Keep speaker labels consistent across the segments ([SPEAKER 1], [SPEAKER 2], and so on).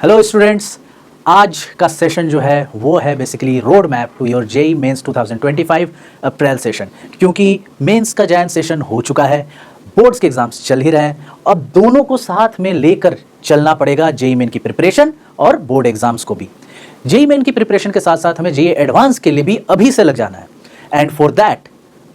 [SPEAKER 1] Hello students, आज का session जो है वो है basically road map to your JEE Mains 2025 April session. क्योंकि मेंस का जैन सेशन हो चुका है, बोर्ड्स के एग्जाम्स चल ही रहे हैं, अब दोनों को साथ में लेकर चलना पड़ेगा जेई मेन की प्रिपरेशन और बोर्ड एग्जाम्स को भी। जेई मेन की प्रिपरेशन के साथ साथ हमें जेई एडवांस के लिए भी अभी से लग जाना है, and for that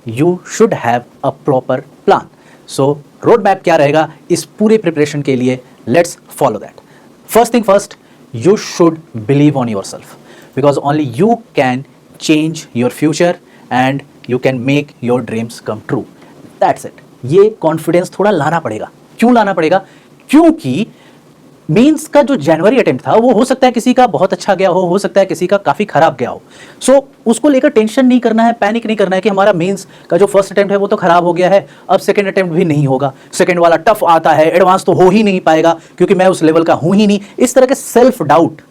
[SPEAKER 1] you should have a proper plan. So road map क्या रहेगा इस पूरे प्रिपरेशन के लिए, let's follow that. First thing first, you should believe on yourself because only you can change your future and you can make your dreams come true. That's it. ये confidence थोड़ा लाना पड़ेगा। क्यों लाना पड़ेगा? क्योंकि मेंस का जो जनवरी अटेम्प्ट था वो हो सकता है किसी का बहुत अच्छा गया हो सकता है किसी का काफ़ी खराब गया हो। सो उसको लेकर टेंशन नहीं करना है, पैनिक नहीं करना है कि हमारा मेंस का जो फर्स्ट अटेम्प्ट है वो तो खराब हो गया है, अब सेकंड अटेम्प्ट भी नहीं होगा, सेकंड वाला टफ आता है, एडवांस तो हो ही नहीं पाएगा क्योंकि मैं उस लेवल का हूँ ही नहीं। इस तरह के सेल्फ डाउट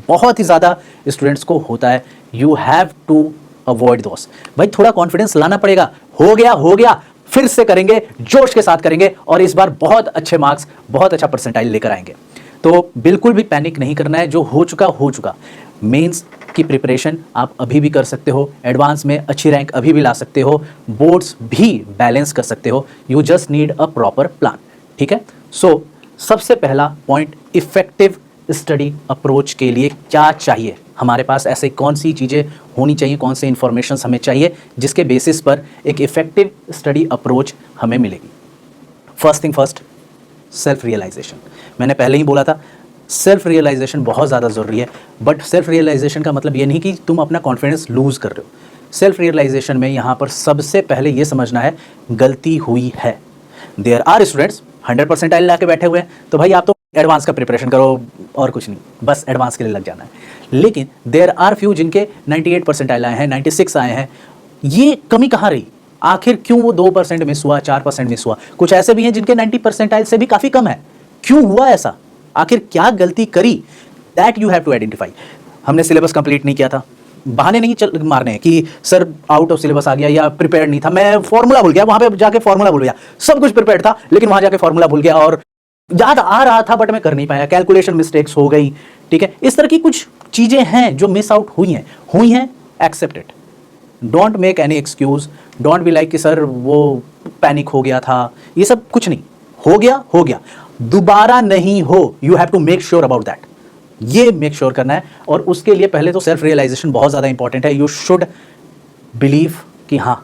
[SPEAKER 1] बहुत ही ज़्यादा स्टूडेंट्स को होता है। यू हैव टू अवॉइड दोस। भाई थोड़ा कॉन्फिडेंस लाना पड़ेगा। हो गया, फिर से करेंगे, जोश के साथ करेंगे और इस बार बहुत अच्छे मार्क्स, बहुत अच्छा परसेंटाइल लेकर आएंगे। तो बिल्कुल भी पैनिक नहीं करना है। जो हो चुका। मेंस की प्रिपरेशन आप अभी भी कर सकते हो, एडवांस में अच्छी रैंक अभी भी ला सकते हो, बोर्ड्स भी बैलेंस कर सकते हो। You just need a proper plan. ठीक है। सो सबसे पहला पॉइंट, इफेक्टिव स्टडी अप्रोच के लिए क्या चाहिए हमारे पास, ऐसे कौन सी चीज़ें होनी चाहिए, कौन से इंफॉर्मेशन हमें चाहिए जिसके बेसिस पर एक इफेक्टिव स्टडी अप्रोच हमें मिलेगी। First thing first, self realization. मैंने पहले ही बोला था सेल्फ रियलाइजेशन बहुत ज़्यादा ज़रूरी है, बट सेल्फ रियलाइजेशन का मतलब ये नहीं कि तुम अपना कॉन्फिडेंस लूज़ कर रहे हो। सेल्फ रियलाइजेशन में यहाँ पर सबसे पहले ये समझना है गलती हुई है। देयर आर स्टूडेंट्स 100% आइल ला के बैठे हुए हैं, तो भाई आप तो एडवांस का प्रिपरेशन करो और कुछ नहीं, बस एडवांस के लिए लग जाना है। लेकिन देयर आर फ्यू जिनके 98% आइल आए हैं, 96 आए हैं। ये कमी कहाँ रही? आखिर क्यों वो 2% मिस हुआ, 4% मिस हुआ? कुछ ऐसे भी हैं जिनके 90% आइल से भी काफ़ी कम है। क्यों हुआ ऐसा? आखिर क्या गलती करी? That you have to identify. हमने सिलेबस कंप्लीट नहीं किया था, बहाने नहीं मारने हैं कि सर आउट ऑफ सिलेबस आ गया या प्रिपेयर नहीं था, मैं फॉर्मूला भूल गया, वहां पे जाके फॉर्मूला भूल गया। सब कुछ प्रिपेयर था लेकिन वहां जाके फॉर्मूला भूल गया और याद आ रहा था बट मैं कर नहीं पाया, कैलकुलेशन मिस्टेक्स हो गई। ठीक है, इस तरह की कुछ चीजें हैं जो मिस आउट हुई हैं। Accept it, don't make any excuse, don't be like कि सर वो पैनिक हो गया था, ये सब कुछ नहीं। हो गया, दोबारा नहीं हो। You have to make sure about that. ये मेक श्योर करना है और उसके लिए पहले तो सेल्फ रियलाइजेशन बहुत ज़्यादा इंपॉर्टेंट है। यू शुड बिलीव कि हाँ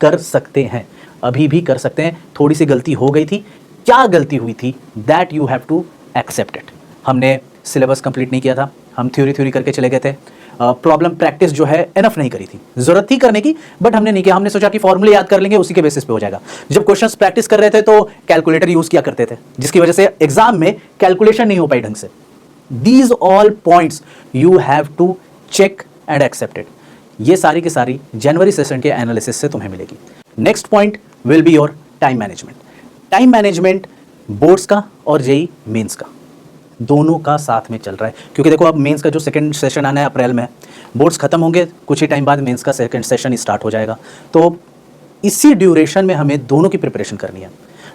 [SPEAKER 1] कर सकते हैं, अभी भी कर सकते हैं। थोड़ी सी गलती हो गई थी, क्या गलती हुई थी, that you have to accept it. हमने सिलेबस कंप्लीट नहीं किया था, हम थ्योरी करके चले गए थे। प्रॉब्लम प्रैक्टिस जो है एनफ नहीं करी थी, जरूरत थी करने की बट हमने नहीं किया। हमने सोचा कि फॉर्मूले याद कर लेंगे, उसी के बेसिस पे हो जाएगा। जब क्वेश्चंस प्रैक्टिस कर रहे थे तो कैलकुलेटर यूज किया करते थे, जिसकी वजह से एग्जाम में कैलकुलेशन नहीं हो पाई ढंग से। These all points you have to check and accept it. ये सारी की सारी जनवरी सेशन के एनालिसिस से तुम्हें मिलेगी। Next point will be your time management. Time management boards का और जेई मेंस का दोनों का साथ में चल रहा है, क्योंकि देखो अब मेंस का जो सेकंड सेशन आना है अप्रैल में, बोर्ड्स खत्म होंगे, कुछ ही टाइम बाद मेंस का सेकंड सेशन स्टार्ट हो जाएगा। तो इसी ड्यूरेशन में हमें दोनों की प्रिपरेशन करनी है।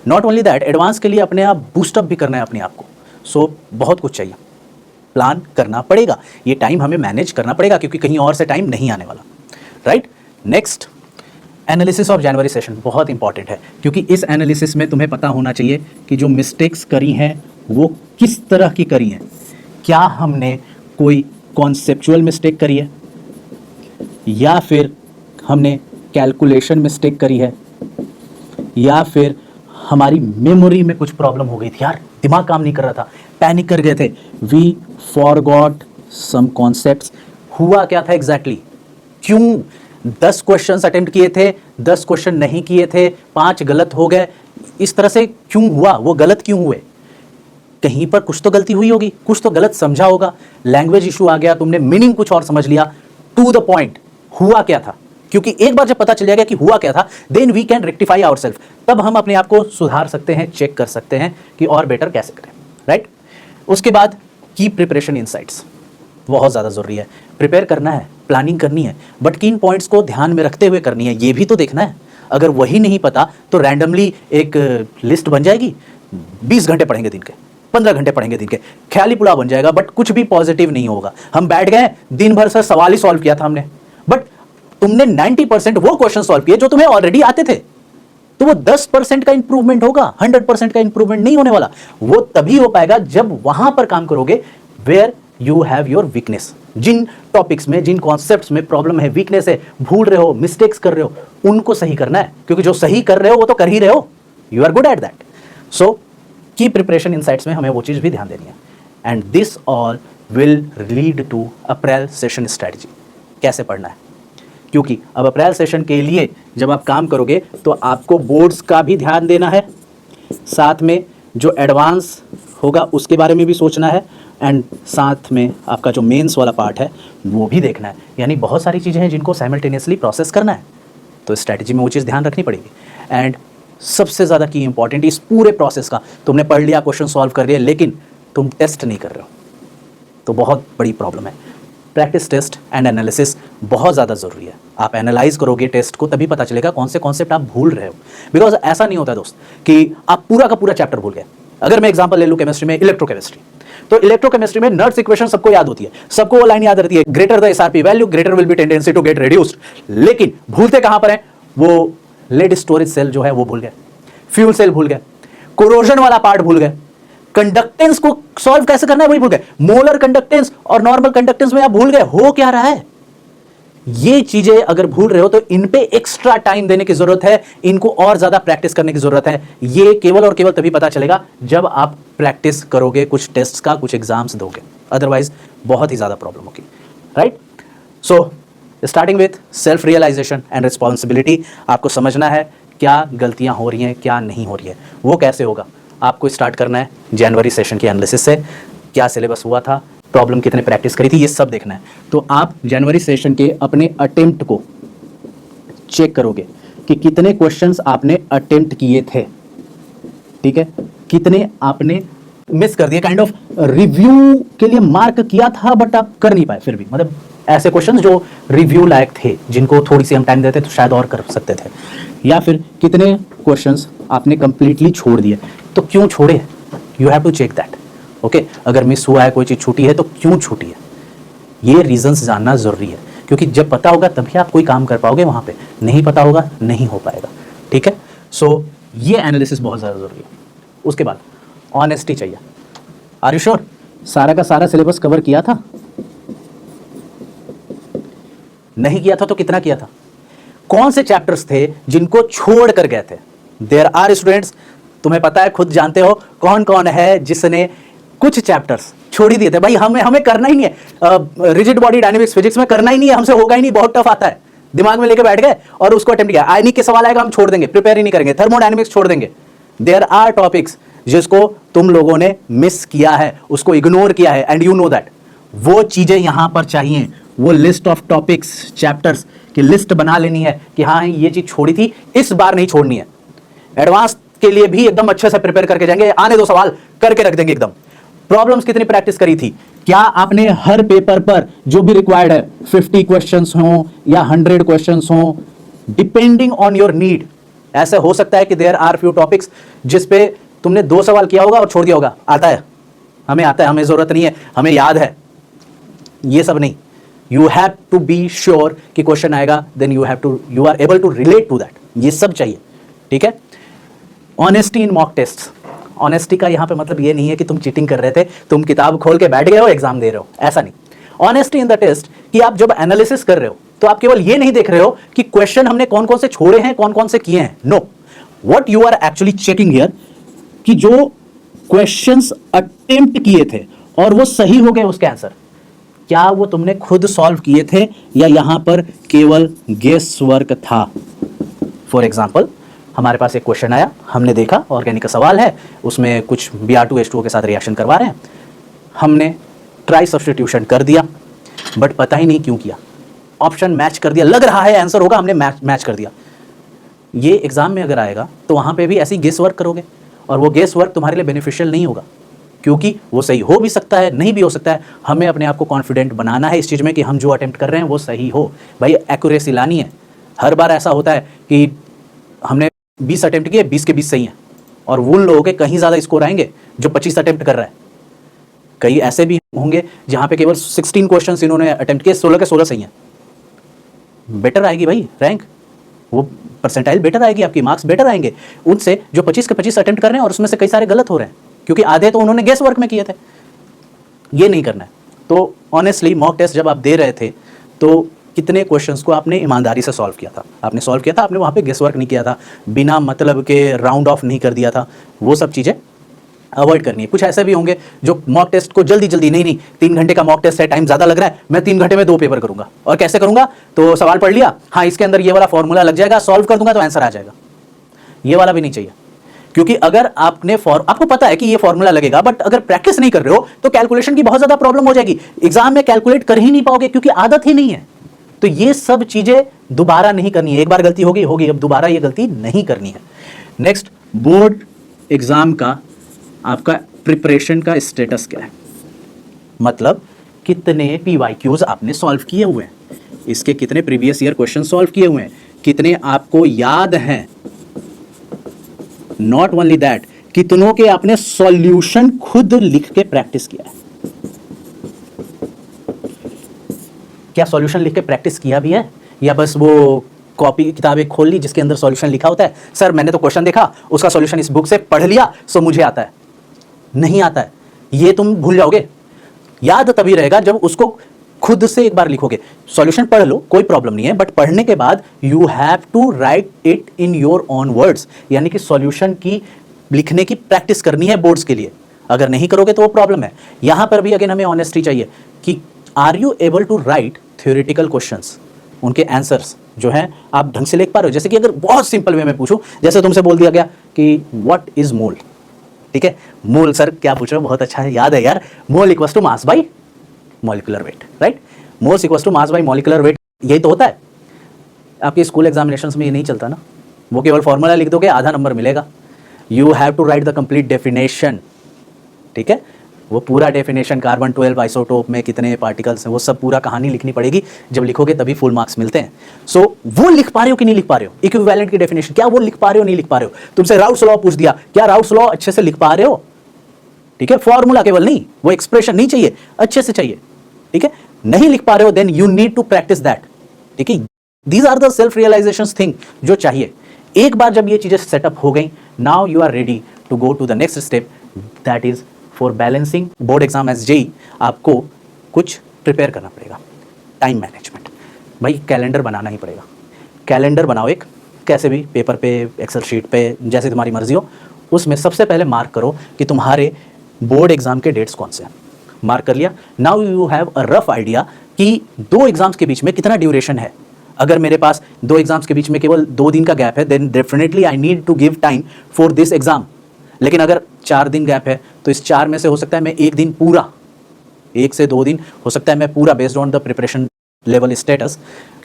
[SPEAKER 1] नॉट ओनली दैट, एडवांस के लिए अपने आप बूस्टअप भी करना है अपने आप को। सो बहुत कुछ चाहिए, प्लान करना पड़ेगा, ये टाइम हमें मैनेज करना पड़ेगा क्योंकि कहीं और से टाइम नहीं आने वाला। Right. Next, analysis of January session बहुत इंपॉर्टेंट है, क्योंकि इस एनालिसिस में तुम्हें पता होना चाहिए कि जो मिस्टेक्स करी हैं वो किस तरह की करी हैं। क्या हमने कोई कॉन्सेप्चुअल मिस्टेक करी है, या फिर हमने कैलकुलेशन मिस्टेक करी है, या फिर हमारी मेमोरी में कुछ प्रॉब्लम हो गई थी, यार दिमाग काम नहीं कर रहा था, पैनिक कर गए थे, वी फॉरगॉट सम कॉन्सेप्ट्स। हुआ क्या था एग्जैक्टली? क्यों 10 क्वेश्चंस अटेम्प्ट किए थे, 10 क्वेश्चन नहीं किए थे, 5 गलत हो गए? इस तरह से क्यों हुआ? वो गलत क्यों हुए? कहीं पर कुछ तो गलती हुई होगी, कुछ तो गलत समझा होगा, लैंग्वेज इशू आ गया, तुमने मीनिंग कुछ और समझ लिया। टू द पॉइंट, हुआ क्या था? क्योंकि एक बार जब पता चल जाएगा कि हुआ क्या था, then we can rectify ourselves. तब हम अपने आप को सुधार सकते हैं, चेक कर सकते हैं कि और बेटर कैसे करें। राइट। उसके बाद की प्रिपरेशन इनसाइट्स बहुत ज़्यादा ज़रूरी है। प्रिपेयर करना है, प्लानिंग करनी है, बट किन पॉइंट्स को ध्यान में रखते हुए करनी है ये भी तो देखना है। अगर वही नहीं पता तो रैंडमली एक लिस्ट बन जाएगी, 20 घंटे पढ़ेंगे दिन के, 15 घंटे पढ़ेंगे दिन के, ख्याली पुलाव बन जाएगा, बट कुछ भी पॉजिटिव नहीं होगा। हम बैठ गए दिन भर सर सवाल ही सॉल्व किया था हमने, बट तुमने 90% वो क्वेश्चन सॉल्व किए जो तुम्हें ऑलरेडी आते थे, तो वो 10% का इंप्रूवमेंट होगा, 100% का इंप्रूवमेंट नहीं होने वाला। वो तभी हो पाएगा जब वहां पर काम करोगे where you have your weakness. जिन टॉपिक्स में, जिन कॉन्सेप्ट्स में प्रॉब्लम है, वीकनेस है, भूल रहे हो, मिस्टेक्स कर रहे हो, उनको सही करना है, क्योंकि जो सही कर रहे हो वो तो कर ही रहे हो, you are good at that. So key preparation insights में हमें वो चीज भी ध्यान देनी है, and this all will lead to April session strategy. कैसे पढ़ना है, क्योंकि अब अप्रैल सेशन के लिए जब आप काम करोगे तो आपको बोर्ड्स का भी ध्यान देना है, साथ में जो एडवांस होगा उसके बारे में भी सोचना है, एंड साथ में आपका जो मेंस वाला पार्ट है वो भी देखना है। यानी बहुत सारी चीज़ें हैं जिनको साइमल्टेनियसली प्रोसेस करना है, तो स्ट्रैटेजी में वो चीज़ ध्यान रखनी पड़ेगी। एंड सबसे ज़्यादा की इंपॉर्टेंट इस पूरे प्रोसेस का, तुमने पढ़ लिया, क्वेश्चन सॉल्व कर लिया, लेकिन तुम टेस्ट नहीं कर रहे हो, तो बहुत बड़ी प्रॉब्लम है। प्रैक्टिस टेस्ट एंड एनालिसिस बहुत ज़्यादा ज़रूरी है। आप एनालाइज करोगे टेस्ट को, तभी पता चलेगा कौन से कॉन्सेप्ट आप भूल रहे हो। बिकॉज ऐसा नहीं होता दोस्त कि आप पूरा का पूरा चैप्टर भूल गए। अगर मैं एग्जांपल ले लूँ केमिस्ट्री में, इलेक्ट्रोकेमिस्ट्री, तो इलेक्ट्रोकेमिस्ट्री में नर्स इक्वेशन सबको याद होती है, सबको वो लाइन याद रहती है, greater the SRP value greater will be tendency to get reduced. लेकिन भूलते कहां पर है, वो लेड स्टोरेज सेल जो है वो भूल गए, फ्यूल सेल भूल गए, कोरोजन वाला पार्ट भूल गए, कंडक्टेंस को सॉल्व कैसे करना है वही भूल गए, मोलर कंडक्टेंस और नॉर्मल कंडक्टेंस में आप भूल गए, हो क्या रहा है। ये चीजें अगर भूल रहे हो तो इन पे एक्स्ट्रा टाइम देने की जरूरत है, इनको और ज्यादा प्रैक्टिस करने की जरूरत है। ये केवल और केवल तभी पता चलेगा जब आप प्रैक्टिस करोगे, कुछ टेस्ट्स का, कुछ एग्जाम्स दोगे, अदरवाइज बहुत ही ज्यादा प्रॉब्लम होगी, right. So starting with self realization and responsibility. आपको समझना है क्या गलतियां हो रही हैं, क्या नहीं हो रही है। वो कैसे होगा, आपको स्टार्ट करना है जनवरी सेशन की एनालिसिस से, क्या सिलेबस हुआ था, प्रॉब्लम कितने प्रैक्टिस करी थी, ये सब देखना है। तो आप जनवरी सेशन के अपने अटेम्प्ट को चेक करोगे कि कितने क्वेश्चंस आपने अटेम्प्ट किए थे, ठीक है, कितने आपने मिस कर दिए, काइंड ऑफ रिव्यू के लिए मार्क किया था बट आप कर नहीं पाए, फिर भी मतलब ऐसे क्वेश्चंस जो रिव्यू लायक थे, जिनको थोड़ी सी हम टाइम देते तो शायद और कर सकते थे, या फिर कितने क्वेश्चंस आपने कंप्लीटली छोड़ दिए। तो क्यों छोड़े, you have to check that, okay. अगर मिस हुआ है, कोई चीज़ छूटी है तो क्यों छूटी है, ये रीजंस जानना जरूरी है, क्योंकि जब पता होगा तभी आप कोई काम कर पाओगे, वहां पे नहीं पता होगा नहीं हो पाएगा, ठीक है। सो ये एनालिसिस बहुत ज़्यादा जरूरी है। उसके बाद ऑनेस्टी चाहिए। आर यू श्योर सारा का सारा सिलेबस कवर किया था? नहीं किया था तो कितना किया था? कौन से चैप्टर्स थे जिनको छोड़ कर गए थे? देयर आर स्टूडेंट्स, तुम्हें पता है, खुद जानते हो कौन कौन है जिसने कुछ चैप्टर्स छोड़ ही दिए थे। भाई हमें करना ही नहीं है, रिजिड बॉडी डायनेमिक्स फिजिक्स में करना ही नहीं है, हमसे होगा ही नहीं, बहुत टफ आता है, दिमाग में लेके बैठ गए और उसको अटेम्प्ट किया। आयनिक के सवाल आएगा हम छोड़ देंगे, प्रिपेयर ही नहीं करेंगे, थर्मोडायनेमिक्स छोड़ देंगे। देयर आर टॉपिक्स जिसको तुम लोगों ने मिस किया है, उसको इग्नोर किया है, एंड यू नो दैट। वो चीजें यहां पर चाहिए, वो लिस्ट ऑफ टॉपिक्स, चैप्टर्स की लिस्ट बना लेनी है कि हाँ ये चीज छोड़ी थी, इस बार नहीं छोड़नी है। एडवांस के लिए भी एकदम अच्छे से प्रिपेयर करके जाएंगे, आने दो सवाल करके रख देंगे एकदम। प्रॉब्लम्स कितनी प्रैक्टिस करी थी, क्या आपने हर पेपर पर जो भी रिक्वायर्ड है 50 क्वेश्चंस हो या 100 क्वेश्चंस हो, डिपेंडिंग ऑन योर नीड। ऐसे हो सकता है कि देयर आर फ्यू टॉपिक्स जिस पे तुमने 2 सवाल किया होगा और छोड़ दिया होगा, आता है, हमें आता है, हमें जरूरत नहीं है, हमें याद है, ये सब नहीं। You have to be sure कि क्वेश्चन आएगा, then you are able to relate to that, ये सब चाहिए, ठीक है। Honesty in mock test. Honesty का यहां पे मतलब ये नहीं है कि तुम चीटिंग कर रहे थे, तुम किताब खोल के बैठ गए हो, एग्जाम दे रहे हो, ऐसा नहीं। ऑनेस्टी इन द टेस्ट कि आप जब एनालिसिस कर रहे हो तो आप केवल ये नहीं देख रहे हो कि क्वेश्चन हमने कौन कौन से छोड़े हैं, कौन कौन से किए हैं। No, what you are actually checking here कि जो क्वेश्चंस अटेम्प्ट किए थे और वो सही हो गए उसके आंसर, क्या वो तुमने खुद सॉल्व किए थे या यहां पर केवल गेस वर्क था। फॉर एग्जाम्पल, हमारे पास एक क्वेश्चन आया, हमने देखा ऑर्गेनिक का सवाल है, उसमें कुछ Br2H2O के साथ रिएक्शन करवा रहे हैं, हमने ट्राई सब्स्टिट्यूशन कर दिया बट पता ही नहीं क्यों किया, ऑप्शन मैच कर दिया, लग रहा है आंसर होगा, हमने मैच कर दिया। ये एग्जाम में अगर आएगा तो वहां पे भी ऐसी गेस वर्क करोगे और वो गेस वर्क तुम्हारे लिए बेनिफिशियल नहीं होगा, क्योंकि वो सही हो भी सकता है, नहीं भी हो सकता है। हमें अपने आप को कॉन्फिडेंट बनाना है इस चीज़ में कि हम जो अटेम्प्ट कर रहे हैं वो सही हो। भाई एक्यूरेसी लानी है। हर बार ऐसा होता है कि हमने 20 अटेम्प्ट किए, 20 के 20 सही हैं, और उन लोगों के कहीं ज़्यादा स्कोर आएंगे जो 25 अटेम्प्ट कर रहा है। कई ऐसे भी होंगे जहां पे केवल 16 क्वेश्चंस इन्होंने अटेम्प्ट किए, 16 के 16 सही हैं। बेटर आएगी भाई रैंक, वो परसेंटाइल बेटर आएगी, आपकी मार्क्स बेटर आएंगे उनसे जो 25 के 25 अटेम्प्ट कर रहे हैं और उसमें से कई सारे गलत हो रहे हैं, क्योंकि आधे तो उन्होंने गेस वर्क में किए थे। ये नहीं करना है। तो ऑनेस्टली मॉक टेस्ट जब आप दे रहे थे तो कितने क्वेश्चंस को आपने ईमानदारी से सॉल्व किया था? आपने सॉल्व किया था, आपने वहाँ पे गेस वर्क नहीं किया था, बिना मतलब के राउंड ऑफ नहीं कर दिया था। वो सब चीज़ें अवॉइड करनी है। कुछ ऐसे भी होंगे जो मॉक टेस्ट को जल्दी जल्दी, नहीं 3 घंटे का मॉक टेस्ट है, टाइम ज़्यादा लग रहा है, मैं 3 घंटे में 2 पेपर करूंगा। और कैसे करूंगा? तो सवाल पढ़ लिया, हाँ इसके अंदर ये वाला फॉर्मूला लग जाएगा, सॉल्व कर दूंगा तो आंसर आ जाएगा। ये वाला भी नहीं चाहिए, क्योंकि अगर आपको पता है कि ये फॉर्मूला लगेगा, बट अगर प्रैक्टिस नहीं कर रहे हो तो कैलकुलेशन की बहुत ज्यादा प्रॉब्लम हो जाएगी। एग्जाम में कैलकुलेट कर ही नहीं पाओगे, क्योंकि आदत ही नहीं है। तो ये सब चीजें दोबारा नहीं करनी है। एक बार गलती होगी, अब दोबारा ये गलती नहीं करनी है। नेक्स्ट, बोर्ड एग्जाम का आपका प्रिपरेशन का स्टेटस क्या है? मतलब कितने PYQs आपने सॉल्व किए हुए हैं, इसके कितने प्रीवियस ईयर क्वेश्चन सॉल्व किए हुए हैं, कितने आपको याद हैं। नॉट ओनली दैट, कितनों के आपने सॉल्यूशन खुद लिख के प्रैक्टिस किया है। क्या सॉल्यूशन लिख के प्रैक्टिस किया भी है, या बस वो कॉपी किताबें खोल ली जिसके अंदर सॉल्यूशन लिखा होता है, सर मैंने तो क्वेश्चन देखा, उसका सॉल्यूशन इस बुक से पढ़ लिया सो मुझे आता है। नहीं आता है, ये तुम भूल जाओगे। याद तभी रहेगा जब उसको खुद से एक बार लिखोगे। सॉल्यूशन पढ़ लो, कोई प्रॉब्लम नहीं है, बट पढ़ने के बाद you have to write it in your own words, यानी कि सॉल्यूशन की लिखने की प्रैक्टिस करनी है बोर्ड्स के लिए। अगर नहीं करोगे तो वो प्रॉब्लम है। यहां पर भी अगेन हमें ऑनेस्टी चाहिए कि are you able to write theoretical questions, उनके आंसर्स जो हैं आप ढंग से लिख पा रहे हो। जैसे कि अगर बहुत सिंपल वे में पूछूं, जैसे तुमसे बोल दिया गया कि व्हाट इज मोल, ठीक है, मोल सर क्या पूछ रहे हो, बहुत अच्छा है, याद है यार, mole equals to mass by molecular weight, right. Moles equals to mass by molecular weight, यही तो होता है। आपके स्कूल एग्जामिनेशंस में ये नहीं चलता ना, वो केवल फॉर्मूला लिख दोगे, आधा नंबर मिलेगा। You have to write the complete definition, ठीक है, वो पूरा डेफिनेशन, कार्बन 12 आइसोटोप में कितने पार्टिकल्स हैं, वो सब पूरा कहानी लिखनी पड़ेगी। जब लिखोगे तभी फुल मार्क्स मिलते हैं। सो वो लिख पा रहे हो कि नहीं लिख पा रहे हो, इक्विवेलेंट की डेफिनेशन क्या वो लिख पा रहे हो, नहीं लिख पा रहे हो। तुमसे राउट्स लॉ पूछ दिया, क्या राउट्स लॉ अच्छे से लिख पा रहे हो, ठीक है, फॉर्मूला केवल नहीं, वो एक्सप्रेशन नहीं चाहिए, अच्छे से चाहिए, ठीक है। नहीं लिख पा रहे हो, then you need to practice that, ठीक है। These are the self realizations thing जो चाहिए। एक बार जब ये चीजें सेटअप हो गई, now you are ready to go to the next step, that is for balancing board exam as JEE. आपको कुछ प्रिपेयर करना पड़ेगा, टाइम मैनेजमेंट। भाई कैलेंडर बनाना ही पड़ेगा। कैलेंडर बनाओ एक, कैसे भी, पेपर पे, एक्सेल शीट पे, जैसे तुम्हारी मर्जी हो। उसमें सबसे पहले मार्क करो कि तुम्हारे बोर्ड एग्जाम के डेट्स कौन से हैं। मार्क कर लिया, now you have a rough idea कि 2 एग्जाम्स के बीच में कितना ड्यूरेशन है। अगर मेरे पास 2 एग्जाम्स के बीच में केवल 2 दिन का गैप है, then definitely I need to give time for this exam. लेकिन अगर 4 दिन गैप है तो इस 4 में से हो सकता है मैं 1 दिन पूरा, 1 से 2 दिन हो सकता है मैं पूरा, based on the preparation level status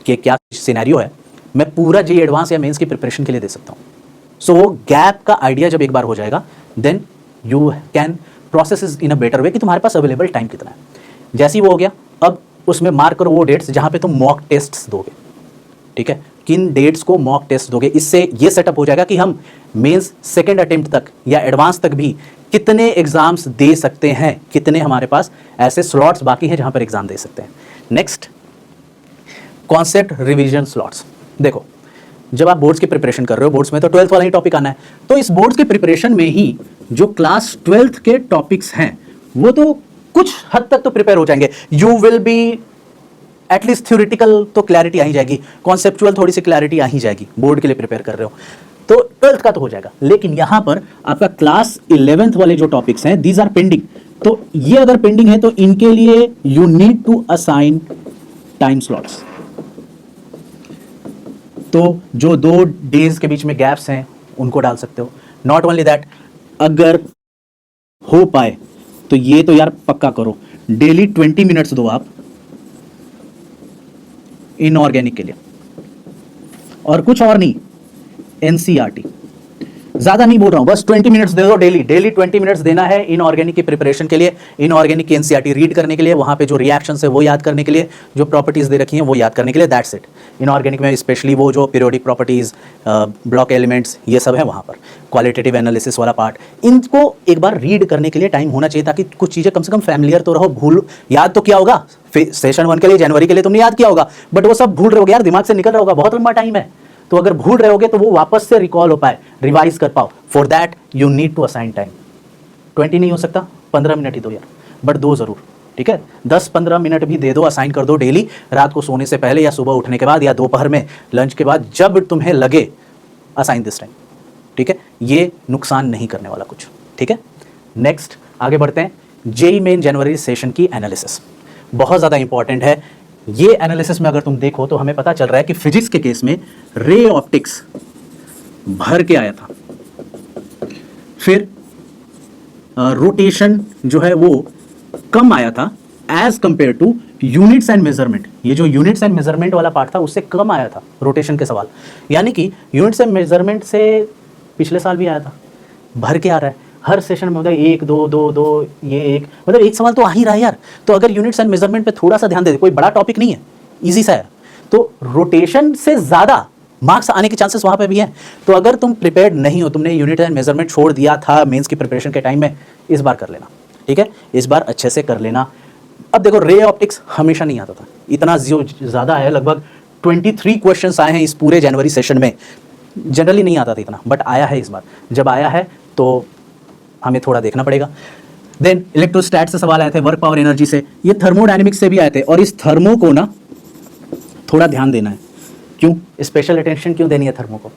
[SPEAKER 1] के क्या सिनेरियो है, मैं पूरा जेईई एडवांस या मेंस की प्रिपरेशन के लिए दे सकता हूँ। सो वो गैप का आइडिया जब एक बार हो जाएगा, then you can process is in a better way कि तुम्हारे पास अवेलेबल टाइम कितना है। जैसे ही वो हो गया, अब उसमें मार्क करो वो डेट्स जहाँ पे तुम मॉक टेस्ट दोगे, ठीक है, किन डेट्स को मॉक टेस्ट दोगे। इससे ये सेटअप हो जाएगा कि हम मेंस सेकंड अटेम्प्ट तक या एडवांस तक भी कितने एग्जाम्स दे सकते हैं, कितने हमारे पास ऐसे स्लॉट्स बाकी हैं जहां पर एग्जाम दे सकते हैं। Next, concept revision slots. देखो, जब आप बोर्ड्स की प्रिपरेशन कर रहे हो, बोर्ड्स में तो 12th वाला ही टॉपिक आना है, तो इस बोर्ड्स की प्रिपरेशन में ही जो क्लास 12th के टॉपिक्स हैं वो तो कुछ हद तक तो प्रिपेयर हो जाएंगे। You will be at least theoretical तो क्लैरिटी आ ही जाएगी, कॉन्सेप्चुअल थोड़ी सी क्लैरिटी आ ही जाएगी, बोर्ड के लिए प्रिपेयर कर रहे हो तो 12th का तो हो जाएगा। लेकिन यहां पर आपका क्लास 11th वाले जो टॉपिक्स हैं, दीज आर पेंडिंग। तो ये अगर पेंडिंग है तो इनके लिए you need to assign time slots. तो जो 2 डेज के बीच में गैप्स हैं उनको डाल सकते हो। नॉट ओनली दैट, अगर हो पाए तो ये तो यार पक्का करो, डेली 20 मिनट्स दो आप इनऑर्गेनिक के लिए, और कुछ और नहीं, एनसीईआरटी ज्यादा नहीं बोल रहा हूं, बस 20 मिनट्स दे दो डेली। डेली 20 मिनट्स देना है इनऑर्गेनिक की प्रिपरेशन के लिए, इनऑर्गेनिक की एनसीईआरटी रीड करने के लिए, वहां पे जो रिएक्शंस है वो याद करने के लिए, जो प्रॉपर्टीज दे रखी हैं वो याद करने के लिए, दैट्स इट। इनऑर्गेनिक में स्पेशली वो जो पीरियोडिक प्रॉपर्टीज, ब्लॉक एलिमेंट्स, ये सब है वहां पर, क्वालिटेटिव एनालिसिस वाला पार्ट, इनको एक बार रीड करने के लिए टाइम होना चाहिए, ताकि कुछ चीजें कम से कम फैमिलियर तो रहो। भूल याद तो किया होगा सेशन 1 के लिए, जनवरी के लिए तुमने याद किया होगा, बट वो सब भूल रहे होगे यार, दिमाग से निकल रहा होगा, बहुत लंबा टाइम है। तो अगर भूल रहे होगे तो वो वापस से रिकॉल हो पाए, रिवाइज कर पाओ, for that you need to assign time. 20 नहीं हो सकता, 15 मिनट ही दो यार, बट दो जरूर, ठीक है? 10-15 मिनट भी दे दो, असाइन कर दो डेली, रात को सोने से पहले या सुबह उठने के बाद या दोपहर में लंच के बाद, जब तुम्हें लगे, असाइन दिस टाइम, ठीक है? ये नुकसान नहीं करने वाला कुछ, ठीक है? नेक्स्ट आगे बढ़ते हैं, जेईई मेन जनवरी सेशन की एनालिसिस बहुत ज़्यादा इंपॉर्टेंट है। ये एनालिसिस में अगर तुम देखो तो हमें पता चल रहा है कि फिजिक्स के केस में रे ऑप्टिक्स भर के आया था, फिर रोटेशन जो है वो कम आया था as compare to units and measurement. ये जो यूनिट्स एंड मेजरमेंट वाला पार्ट था उससे कम आया था रोटेशन के सवाल, यानी कि यूनिट्स एंड मेजरमेंट से पिछले साल भी आया था, भर के आ रहा है हर सेशन में, मतलब 1 2 2 2 ये एक, मतलब एक सवाल तो आ ही रहा है यार। तो अगर यूनिट्स एंड मेजरमेंट पे थोड़ा सा ध्यान दे दे, कोई बड़ा टॉपिक नहीं है, इजी सा है, तो रोटेशन से ज्यादा मार्क्स आने के चांसेस वहां पे भी हैं। तो अगर तुम प्रिपेयर्ड नहीं हो, तुमने यूनिट एंड मेजरमेंट छोड़ दिया था मेंस की प्रिपरेशन के टाइम में, इस बार कर लेना, ठीक है? इस बार अच्छे से कर लेना। अब देखो, रे ऑप्टिक्स हमेशा नहीं आता था, इतना ज्यादा है, लगभग 23 क्वेश्चंस आए हैं इस पूरे जनवरी सेशन में, जनरली नहीं आता था इतना, बट आया है इस बार। जब आया है तो हमें थोड़ा देखना पड़ेगा। देन इलेक्ट्रोस्टैट से सवाल आए थे, वर्क पावर एनर्जी से, ये थर्मोडायनेमिक्स से भी आए थे, और इस थर्मो को ना थोड़ा ध्यान देना है। क्यों स्पेशल अटेंशन क्यों देनी है थर्मो को?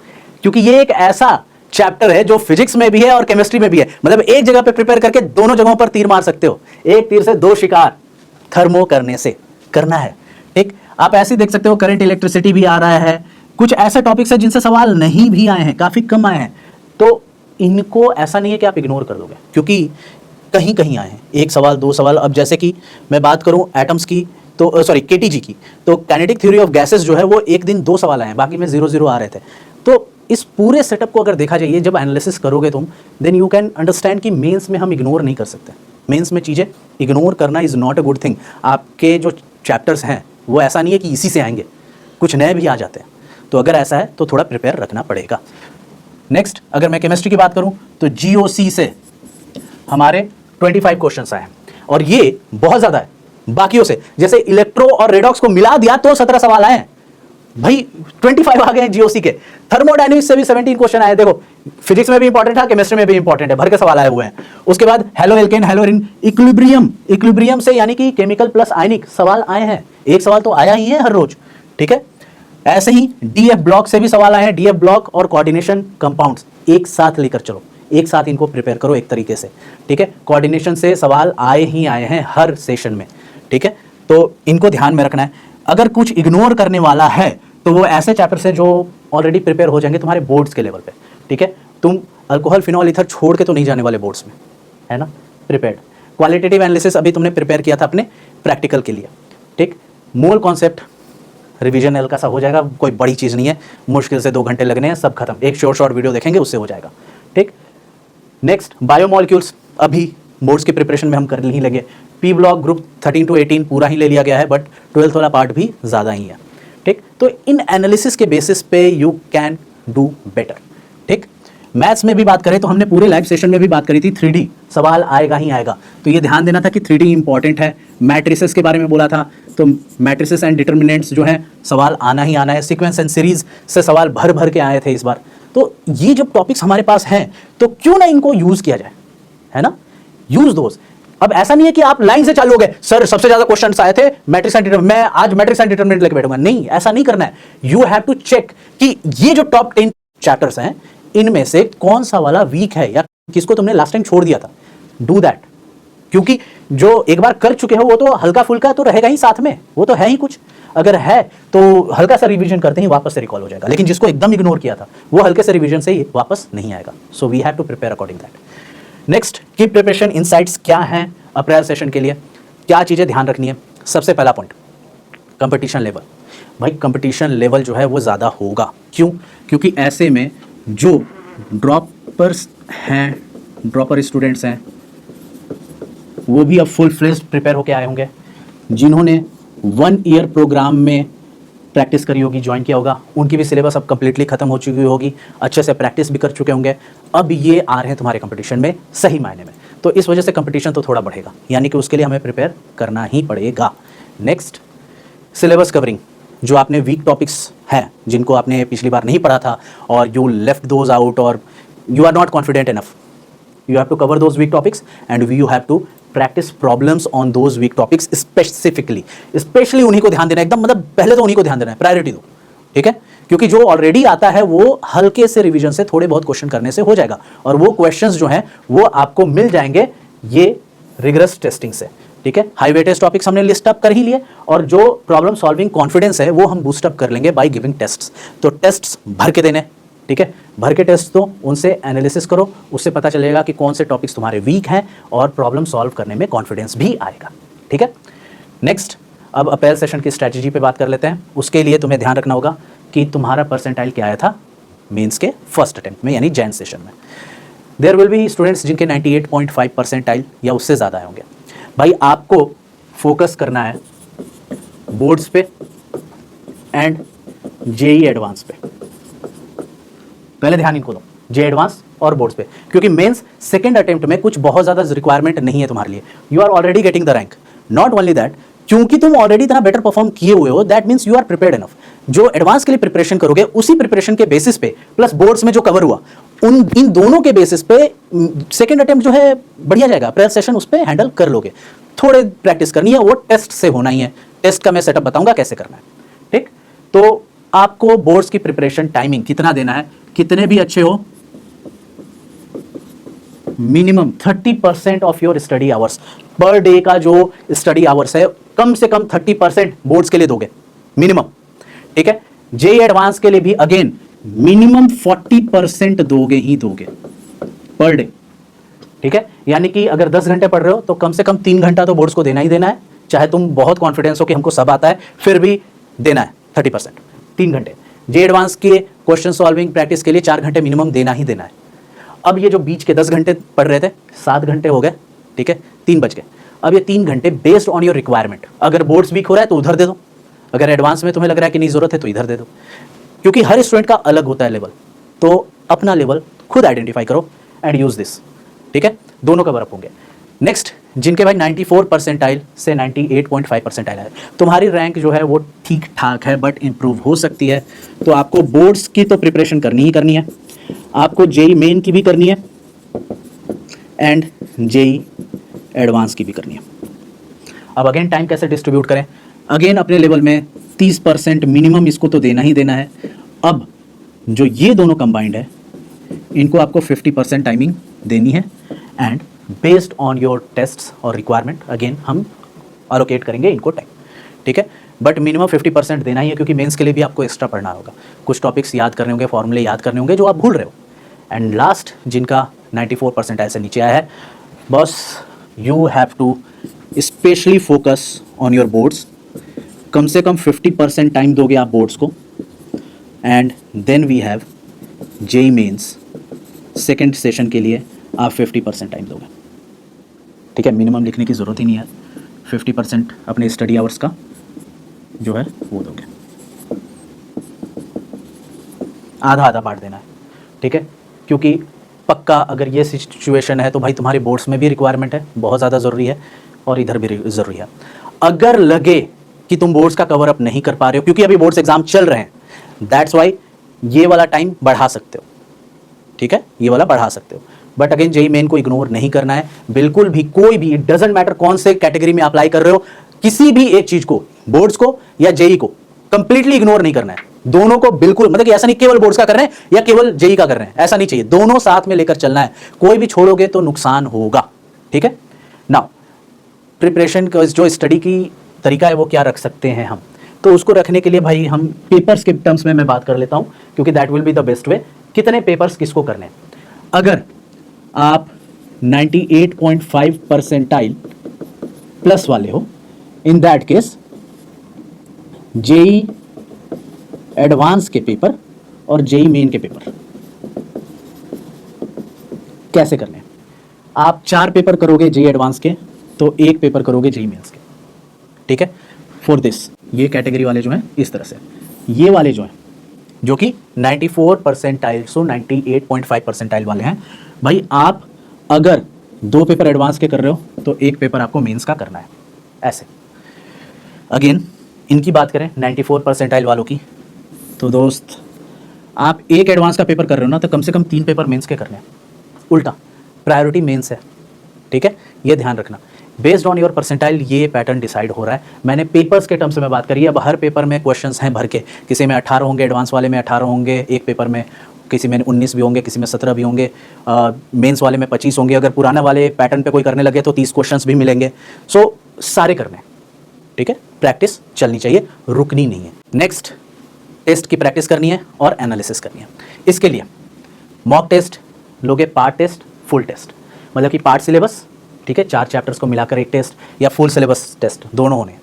[SPEAKER 1] क्योंकि ये एक ऐसा चैप्टर है जो फिजिक्स में भी है और केमिस्ट्री में भी है, मतलब एक जगह पे प्रिपेयर करके दोनों जगहों पर तीर मार सकते हो, एक तीर से दो शिकार, थर्मो करने से करना है, ठीक? आप ऐसे देख सकते हो, करंट इलेक्ट्रिसिटी भी आ रहा है, कुछ ऐसे टॉपिक्स है जिनसे सवाल नहीं भी आए हैं, काफी कम आए हैं, तो इनको ऐसा नहीं है कि आप इग्नोर कर दोगे, क्योंकि कहीं कहीं आए हैं, एक सवाल दो सवाल। अब जैसे कि मैं बात करूं एटम्स की, तो सॉरी केटीजी की, तो काइनेटिक थ्योरी ऑफ गैसेस जो है वो एक दिन 2 सवाल आए हैं, बाकी में 0-0 आ रहे थे। तो इस पूरे सेटअप को अगर देखा जाए, जब एनालिसिस करोगे तुम, देन यू कैन अंडरस्टैंड कि मेंस में हम इग्नोर नहीं कर सकते। मेंस में चीज़ें इग्नोर करना is not a good thing. आपके जो चैप्टर्स हैं वो ऐसा नहीं है कि इसी से आएंगे, कुछ नए भी आ जाते हैं, तो अगर ऐसा है तो थोड़ा प्रिपेयर रखना पड़ेगा। नेक्स्ट, अगर मैं केमिस्ट्री की बात करूं तो जीओसी से हमारे 25 क्वेश्चंस आए हैं, और ये बहुत ज़्यादा है बाकियों से। जैसे इलेक्ट्रो और रेडॉक्स को मिला दिया तो 17 सवाल आए हैं भाई, 25 आ गए हैं जीओसी के। थर्मोडायनेमिक्स से भी 17 क्वेश्चन आए, देखो फिजिक्स में भी इंपॉर्टेंट है, केमिस्ट्री में भी इंपॉर्टेंट है, भर के सवाल आए हुए हैं। उसके बाद halo alkane, hello Erin, equilibrium से यानी कि केमिकल प्लस आयनिक सवाल आए हैं, एक सवाल तो आया ही है हर रोज, ठीक है? ऐसे ही डीएफ ब्लॉक से भी सवाल आए हैं, डीएफ ब्लॉक और कोऑर्डिनेशन कंपाउंड्स एक साथ लेकर चलो, एक साथ इनको प्रिपेयर करो एक तरीके से, ठीक है? कोऑर्डिनेशन से सवाल आए ही आए हैं हर सेशन में, ठीक है? तो इनको ध्यान में रखना है। अगर कुछ इग्नोर करने वाला है तो वो ऐसे चैप्टर से जो ऑलरेडी प्रिपेयर हो जाएंगे तुम्हारे बोर्ड्स के लेवल पे, ठीक है? तुम अल्कोहल फिनॉल ईथर छोड़ के तो नहीं जाने वाले बोर्ड्स में, है ना? प्रिपेयर्ड। क्वालिटेटिव एनालिसिस अभी तुमने प्रिपेयर किया था अपने प्रैक्टिकल के लिए, ठीक? मोल कॉन्सेप्ट रिवीजन हल्का सा हो जाएगा, कोई बड़ी चीज़ नहीं है, मुश्किल से 2 घंटे लगने हैं, सब खत्म, एक शॉर्ट वीडियो देखेंगे उससे हो जाएगा, ठीक? नेक्स्ट, बायोमॉलिक्यूल्स अभी बोर्ड्स की प्रिपरेशन में हम कर ही लेंगे। पी ब्लॉक ग्रुप 13 to 18 पूरा ही ले लिया गया है, बट 12th वाला पार्ट भी ज़्यादा ही है, ठीक? तो इन एनालिसिस के बेसिस पे यू कैन डू बेटर, ठीक? मैथ्स में भी बात करें तो हमने पूरे लाइव सेशन में भी बात करी थी, 3D सवाल आएगा ही आएगा, तो ये ध्यान देना था कि 3D इंपॉर्टेंट है। मैट्रिसेस के बारे में बोला था, तो मैट्रिसेस एंड डिटर्मिनेंट्स जो है सवाल आना ही आना है। सीक्वेंस एंड सीरीज से सवाल भर भर के आए थे इस बार। तो ये जब टॉपिक्स हमारे पास हैं तो क्यों ना इनको यूज किया जाए, है ना? यूज दोस्त। अब ऐसा नहीं है कि आप लाइन से चालू हो गए, सर सबसे ज्यादा क्वेश्चंस आए थे मैट्रिक्स एंड डिटर्मिनेंट, मैं आज मैट्रिक्स एंड डिटर्मिनेंट लेके बैठूंगा, नहीं, ऐसा नहीं करना है। यू हैव टू चेक कि ये जो टॉप 10 चैप्टर्स हैं इनमें से कौन सा वाला वीक है या किसको तुमने लास्ट टाइम छोड़ दिया था, डू दैट। क्योंकि जो एक बार कर चुके हो वो तो हल्का फुल्का तो रहेगा ही साथ में, वो तो है ही कुछ, अगर है तो हल्का सा रिवीजन करते ही वापस से रिकॉल हो जाएगा, लेकिन जिसको एकदम इग्नोर किया था वो हल्के से रिवीजन से ही वापस नहीं आएगा। So we have to prepare according that. Next, key preparation insights क्या हैं अप्रैल सेशन के लिए, क्या चीज़ें ध्यान रखनी है? सबसे पहला पॉइंट, कंपटीशन लेवल। भाई कंपटीशन लेवल जो है वो ज़्यादा होगा, क्यों? क्योंकि ऐसे में जो ड्रॉप ड्रॉपर्स हैं, ड्रॉपर स्टूडेंट्स हैं, वो भी अब फुल फ्लेज्ड प्रिपेयर होके आए होंगे। जिन्होंने 1 ईयर प्रोग्राम में प्रैक्टिस करी होगी, ज्वाइन किया होगा, उनकी भी सिलेबस अब कम्प्लीटली खत्म हो चुकी होगी, अच्छे से प्रैक्टिस भी कर चुके होंगे। अब ये आ रहे हैं तुम्हारे कंपटीशन में सही मायने में, तो इस वजह से कंपटीशन तो थोड़ा बढ़ेगा, यानी कि उसके लिए हमें प्रिपेयर करना ही पड़ेगा। Next, syllabus covering. जो आपने वीक टॉपिक्स हैं जिनको आपने पिछली बार नहीं पढ़ा था और यू लेफ्ट दोज आउट और you are not confident enough, you have to cover those weak topics and you have to practice problems on those weak topics specially उन्हीं को ध्यान देना, एकदम मतलब पहले तो उन्हीं को ध्यान देना है, प्रायोरिटी दो, ठीक है। क्योंकि जो ऑलरेडी आता है वो हल्के से रिवीजन से थोड़े बहुत क्वेश्चन करने से हो जाएगा, और वो क्वेश्चंस जो हैं वो आपको मिल जाएंगे ये रिगरस टेस्टिंग से, ठीक है। हाई वेटेज टॉपिक्स हमने लिस्ट अप कर ही लिए, और जो प्रॉब्लम सॉल्विंग कॉन्फिडेंस है वो हम बूस्ट अप कर लेंगे बाय गिविंग टेस्ट्स। तो टेस्ट्स भर के देने, ठीक है, भर के टेस्ट दो, उनसे एनालिसिस करो, उससे पता चलेगा कि कौन से टॉपिक्स तुम्हारे वीक हैं और प्रॉब्लम सॉल्व करने में कॉन्फिडेंस भी आएगा, ठीक है। नेक्स्ट, अब अप्रैल सेशन की स्ट्रैटेजी पे बात कर लेते हैं। उसके लिए तुम्हें ध्यान रखना होगा कि तुम्हारा परसेंटाइल क्या आया था मेंस के फर्स्ट अटेम्प्ट में, यानी जैन सेशन में। देयर विल बी स्टूडेंट्स जिनके 98.5 परसेंटाइल या उससे ज़्यादा आए होंगे। भाई आपको फोकस करना है बोर्ड्स पे एंड जेई एडवांस पे, पहले ध्यान इनको दो, जे एडवांस और बोर्ड्स पे, क्योंकि मेंस सेकंड अटेम्प्ट में कुछ बहुत ज़्यादा रिक्वायरमेंट नहीं है तुम्हारे लिए। You are already getting the rank, not only that, क्योंकि तुम ऑलरेडी इतना बेटर परफॉर्म किए हुए हो, that means you are prepared enough. जो एडवांस के लिए प्रिपरेशन करोगे उसी प्रिपरेशन के बेसिस पे प्लस बोर्ड्स में जो कवर हुआ इन दोनों के बेसिस पे सेकंड अटेम्प्ट जो है बढ़िया जाएगा, अप्रैल सेशन उस पर हैंडल कर लोगे। थोड़े प्रैक्टिस करनी है, वो टेस्ट से होना ही है, टेस्ट का मैं सेटअप बताऊंगा कैसे करना है, ठीक। तो आपको बोर्ड्स की प्रिपरेशन टाइमिंग कितना देना है, कितने भी अच्छे हो, minimum 30% of your study hours per day का जो स्टडी आवर्स है कम से कम 30% बोर्ड्स के लिए दोगे मिनिमम, ठीक है। जेई एडवांस के लिए भी अगेन मिनिमम 40% दोगे ही दोगे पर डे, ठीक है। यानी कि अगर 10 घंटे पढ़ रहे हो तो कम से कम 3 घंटा तो बोर्ड्स को देना ही देना है, चाहे तुम बहुत कॉन्फिडेंस हो कि हमको सब आता है, फिर भी देना है 30%, 3 घंटे। जे एडवांस के क्वेश्चन सॉल्विंग प्रैक्टिस के लिए 4 घंटे मिनिमम देना ही देना है। अब ये जो बीच के 10 घंटे पढ़ रहे थे 7 घंटे हो गए, ठीक है, 3 बज गए। अब ये 3 घंटे बेस्ड ऑन योर रिक्वायरमेंट, अगर बोर्ड्स वीक हो रहा है तो उधर दे दो, अगर एडवांस में तुम्हें लग रहा है कि नहीं जरूरत है तो इधर दे दो, क्योंकि हर स्टूडेंट का अलग होता है लेवल, तो अपना लेवल खुद आइडेंटिफाई करो एंड यूज दिस, ठीक है। दोनों कवर अप होंगे। नेक्स्ट, जिनके भाई 94 परसेंटाइल से 98.5 परसेंटाइल है, तुम्हारी रैंक जो है वो ठीक ठाक है बट इंप्रूव हो सकती है, तो आपको बोर्ड्स की तो प्रिपरेशन करनी ही करनी है, आपको जेई मेन की भी करनी है एंड जेई एडवांस की भी करनी है। अब अगेन टाइम कैसे डिस्ट्रीब्यूट करें, अगेन अपने लेवल में 30% मिनिमम इसको तो देना ही देना है। अब जो ये दोनों कंबाइंड है इनको आपको 50% टाइमिंग देनी है and based on your tests और रिक्वायरमेंट अगेन हम अलोकेट करेंगे इनको टाइम, ठीक है। बट मिनिमम 50% देना ही है, क्योंकि मेंस के लिए भी आपको एक्स्ट्रा पढ़ना होगा, कुछ टॉपिक्स याद करने होंगे, फॉर्मूले याद करने होंगे जो आप भूल रहे हो। एंड लास्ट, जिनका 94 परसेंटाइल से नीचे आया है, बस you have to specially focus on your boards, कम से कम 50% टाइम दोगे आप बोर्ड्स को, and then we have JEE Mains second session के लिए आप 50% टाइम दोगे, ठीक है। मिनिमम लिखने की ज़रूरत ही नहीं है, 50% अपने स्टडी आवर्स का जो है वो दोगे, आधा आधा बांट देना है, ठीक है। क्योंकि पक्का अगर ये सिचुएशन है तो भाई तुम्हारे बोर्ड्स में भी रिक्वायरमेंट है, बहुत ज़्यादा ज़रूरी है, और इधर भी ज़रूरी है। अगर लगे कि तुम बोर्ड्स का कवर अप नहीं कर पा रहे हो, क्योंकि अभी बोर्ड्स एग्जाम चल रहे हैं, दैट्स वाई ये वाला टाइम बढ़ा सकते हो, ठीक है, ये वाला बढ़ा सकते हो। बट अगेन जेई मेन को इग्नोर नहीं करना है बिल्कुल भी, कोई भी, इट डजेंट मैटर कौन से कैटेगरी में अप्लाई कर रहे हो, किसी भी एक चीज को, बोर्ड्स को या जेई को कंप्लीटली इग्नोर नहीं करना है, दोनों को बिल्कुल, मतलब कि ऐसा नहीं केवल बोर्ड्स का कर रहे हैं या केवल जेई का कर रहे हैं, ऐसा नहीं चाहिए, दोनों साथ में लेकर चलना है, कोई भी छोड़ोगे तो नुकसान होगा, ठीक है। नाउ प्रिपरेशन का जो स्टडी की तरीका है वो क्या रख सकते हैं हम, तो उसको रखने के लिए भाई हम पेपर्स के टर्म्स में मैं बात कर लेता हूं, क्योंकि that will be the best way. कितने पेपर्स किसको करने हैं, अगर आप 98.5 परसेंटाइल प्लस वाले हो, in that case JEE advance के पेपर और जेई मेन के पेपर कैसे करने हैं। आप 4 पेपर करोगे जेई एडवांस के, तो 1 पेपर करोगे जेई मेंस के, ठीक है। फॉर दिस ये कैटेगरी वाले जो हैं इस तरह से, ये वाले जो हैं जो कि 94 परसेंटाइल, सो 98.5 परसेंटाइल वाले हैं, भाई आप अगर 2 पेपर एडवांस के कर रहे हो तो 1 पेपर आपको मेंस का करना है। ऐसे अगेन इनकी बात करें 94 परसेंटाइल वालों की, तो दोस्त आप 1 एडवांस का पेपर कर रहे हो ना, तो कम से कम 3 पेपर मेंस के करने हैं। उल्टा प्रायोरिटी मेंस है, ठीक है, ये ध्यान रखना। बेस्ड ऑन योर परसेंटाइल ये पैटर्न डिसाइड हो रहा है। मैंने पेपर्स के टर्म्स में बात करी है। अब हर पेपर में क्वेश्चंस हैं भर के, किसी में 18 होंगे, एडवांस वाले में 18 होंगे एक पेपर में, किसी में 19 भी होंगे, किसी में 17 भी होंगे, मेंस वाले में 25 होंगे। अगर पुराना वाले पैटर्न पे कोई करने लगे तो 30 क्वेश्चंस भी मिलेंगे। सो सारे करने हैं, ठीक है। प्रैक्टिस चलनी चाहिए, रुकनी नहीं है। नेक्स्ट टेस्ट की प्रैक्टिस करनी है और एनालिसिस करनी है। इसके लिए मॉक टेस्ट लोगे, पार्ट टेस्ट, फुल टेस्ट, मतलब कि पार्ट सिलेबस, ठीक है, 4 चैप्टर्स को मिलाकर एक टेस्ट, या फुल सिलेबस टेस्ट, दोनों होने।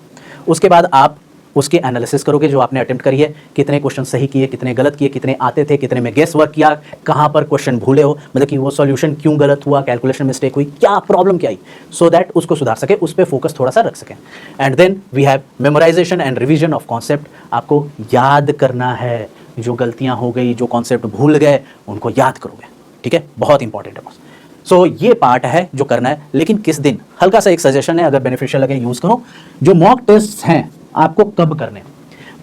[SPEAKER 1] उसके बाद आप उसके एनालिसिस करोगे जो आपने अटेम्प्ट करी है, कितने क्वेश्चन सही किए, कितने गलत किए, कितने आते थे, कितने में गेस वर्क किया, कहाँ पर क्वेश्चन भूले हो, मतलब कि वो सॉल्यूशन क्यों गलत हुआ, कैलकुलेशन मिस्टेक हुई, क्या प्रॉब्लम क्या आई, सो दैट उसको सुधार सके, उस पर फोकस थोड़ा सा रख सकें। And then we have memorization and revision of concept. आपको याद करना है, जो गलतियाँ हो गई, जो कॉन्सेप्ट भूल गए, उनको याद करोगे, ठीक है, बहुत इंपॉर्टेंट है। सो ये पार्ट है जो करना है। लेकिन किस दिन, हल्का सा एक सजेशन है, अगर बेनिफिशियल लगे यूज करो। जो मॉक टेस्ट हैं आपको कब करने हैं?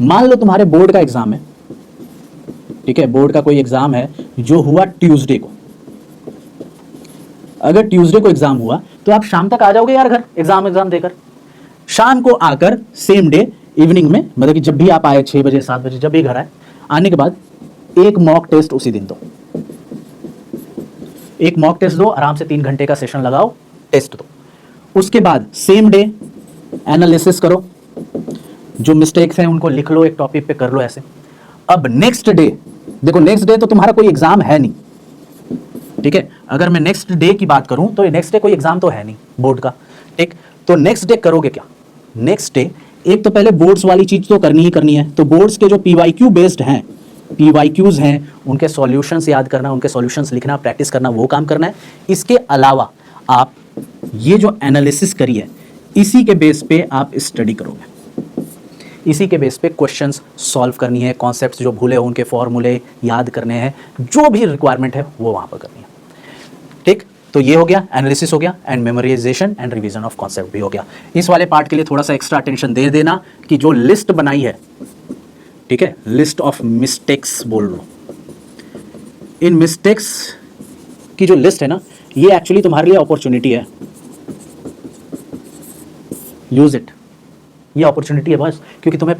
[SPEAKER 1] मान लो तुम्हारे बोर्ड का एग्जाम है, ठीक है, बोर्ड का कोई एग्जाम है जो हुआ ट्यूसडे को। अगर ट्यूसडे को एग्जाम हुआ तो आप शाम तक आ जाओगे यार घर, एग्जाम देकर। शाम को आकर सेम डे इवनिंग में, मतलब कि जब भी आप आए 6 बजे 7 बजे, जब भी घर आए, आने के बाद एक मॉक टेस्ट उसी दिन दो। एक मॉक टेस्ट दो, आराम से 3 घंटे का सेशन लगाओ, टेस्ट दो। उसके बाद सेम डे एनालिसिस करो, जो मिस्टेक्स हैं उनको लिख लो, एक टॉपिक पे कर लो ऐसे। अब नेक्स्ट डे देखो, नेक्स्ट डे तो तुम्हारा कोई एग्जाम है नहीं, ठीक है। अगर मैं नेक्स्ट डे की बात करूं तो नेक्स्ट डे कोई एग्जाम तो है नहीं बोर्ड का, ठीक। तो नेक्स्ट डे करोगे क्या? नेक्स्ट डे एक तो पहले बोर्ड्स वाली चीज तो करनी ही करनी है। तो बोर्ड्स के जो पीवाईक्यू बेस्ड हैं, पीवाईक्यूज हैं, उनके सॉल्यूशंस याद करना, उनके सॉल्यूशंस लिखना, प्रैक्टिस करना, वो काम करना है। इसके अलावा आप ये जो एनालिसिस करी है, इसी के बेस पे आप स्टडी करोगे, इसी के बेस पे क्वेश्चंस सॉल्व करनी है, कॉन्सेप्ट्स जो भूले हो उनके फॉर्मूले याद करने हैं, जो भी रिक्वायरमेंट है वो वहां पर करनी है, ठीक। तो ये हो गया, एनालिसिस हो गया, and memorisation and revision of concept भी हो गया। इस वाले पार्ट के लिए थोड़ा सा एक्स्ट्रा अटेंशन दे देना कि जो लिस्ट बनाई है, ठीक है, लिस्ट ऑफ मिस्टेक्स बोल लो। इन मिस्टेक्स की जो लिस्ट है ना, ये एक्चुअली तुम्हारे लिए अपॉर्चुनिटी है, यूज इट। ये अपॉर्चुनिटी है बस, क्योंकि तुम्हें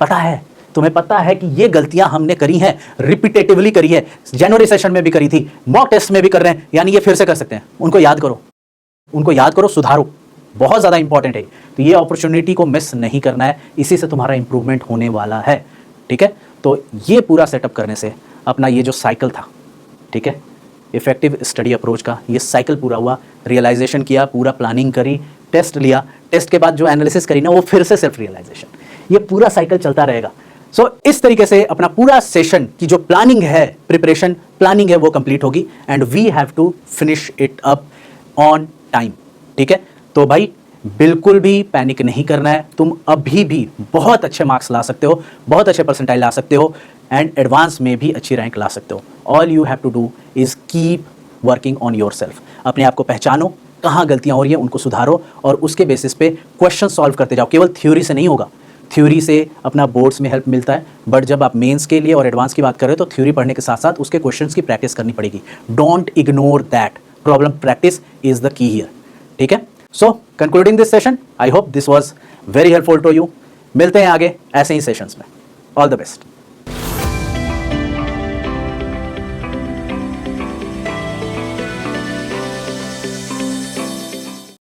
[SPEAKER 1] पता है कि ये गलतियां हमने करी हैं, रिपीटेटिवली करी है, जनवरी सेशन में भी करी थी, मॉक टेस्ट में भी कर रहे हैं, यानी ये फिर से कर सकते हैं। उनको याद करो, सुधारो, बहुत ज्यादा इंपॉर्टेंट है। तो ये अपॉर्चुनिटी को मिस नहीं करना है, इसी से तुम्हारा इंप्रूवमेंट होने वाला है, ठीक है। तो ये पूरा सेटअप करने से अपना ये जो साइकिल था, ठीक है, इफेक्टिव स्टडी अप्रोच का ये साइकिल पूरा हुआ। रियलाइजेशन किया, पूरा प्लानिंग करी, टेस्ट लिया, टेस्ट के बाद जो एनालिसिस करी ना, वो फिर से सेल्फ रियलाइजेशन, ये पूरा साइकिल चलता रहेगा। सो इस तरीके से अपना पूरा सेशन की जो प्लानिंग है, प्रिपरेशन प्लानिंग है, वो कंप्लीट होगी, and we have to finish it up on time, ठीक है। तो भाई बिल्कुल भी पैनिक नहीं करना है, तुम अभी भी बहुत अच्छे मार्क्स ला सकते हो, बहुत अच्छे परसेंटाइल ला सकते हो, एंड एडवांस में भी अच्छी रैंक ला सकते हो। All you have to do is keep working on yourself. अपने आप को पहचानो, कहाँ गलतियाँ हो रही हैं उनको सुधारो, और उसके बेसिस पे क्वेश्चन सॉल्व करते जाओ। केवल थ्योरी से नहीं होगा, थ्योरी से अपना बोर्ड्स में हेल्प मिलता है, बट जब आप मेंस के लिए और एडवांस की बात कर रहे हो तो थ्योरी पढ़ने के साथ साथ उसके क्वेश्चंस की प्रैक्टिस करनी पड़ेगी। Don't ignore that, problem practice is the key here, ठीक है। So concluding this session, I hope this was very helpful to you. मिलते हैं आगे ऐसे ही सेशंस में। All the best.